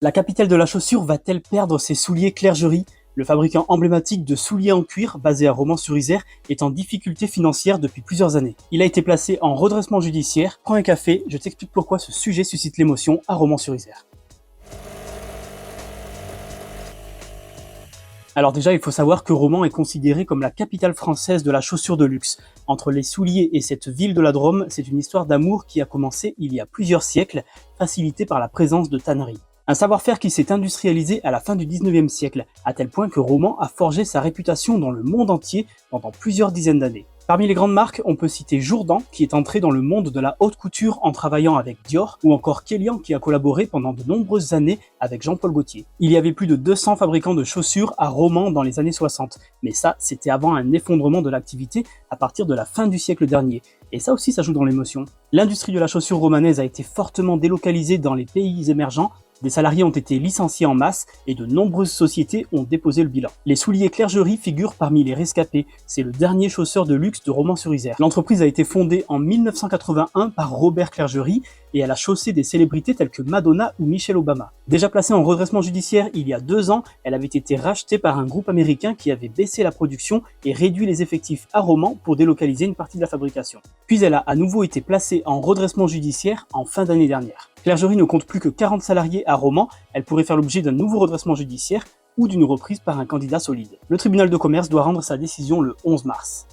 La capitale de la chaussure va-t-elle perdre ses souliers Clergerie? Le fabricant emblématique de souliers en cuir, basé à Romans-sur-Isère, est en difficulté financière depuis plusieurs années. Il a été placé en redressement judiciaire. Prends un café, je t'explique pourquoi ce sujet suscite l'émotion à Romans-sur-Isère. Alors déjà, il faut savoir que Romans est considérée comme la capitale française de la chaussure de luxe. Entre les souliers et cette ville de la Drôme, c'est une histoire d'amour qui a commencé il y a plusieurs siècles, facilitée par la présence de tanneries. Un savoir-faire qui s'est industrialisé à la fin du 19e siècle, à tel point que Romans a forgé sa réputation dans le monde entier pendant plusieurs dizaines d'années. Parmi les grandes marques, on peut citer Jourdan, qui est entré dans le monde de la haute couture en travaillant avec Dior, ou encore Kilian, qui a collaboré pendant de nombreuses années avec Jean-Paul Gaultier. Il y avait plus de 200 fabricants de chaussures à Romans dans les années 60, mais ça, c'était avant un effondrement de l'activité à partir de la fin du siècle dernier. Et ça aussi, ça joue dans l'émotion. L'industrie de la chaussure romanaise a été fortement délocalisée dans les pays émergents. Des salariés ont été licenciés en masse et de nombreuses sociétés ont déposé le bilan. Les souliers Clergerie figurent parmi les rescapés. C'est le dernier chausseur de luxe de Romans-sur-Isère. L'entreprise a été fondée en 1981 par Robert Clergerie et elle a chaussé des célébrités telles que Madonna ou Michelle Obama. Déjà placée en redressement judiciaire il y a 2 ans, elle avait été rachetée par un groupe américain qui avait baissé la production et réduit les effectifs à Romans pour délocaliser une partie de la fabrication. Puis elle a à nouveau été placée en redressement judiciaire en fin d'année dernière. Clergerie ne compte plus que 40 salariés à Romans, elle pourrait faire l'objet d'un nouveau redressement judiciaire ou d'une reprise par un candidat solide. Le tribunal de commerce doit rendre sa décision le 11 mars.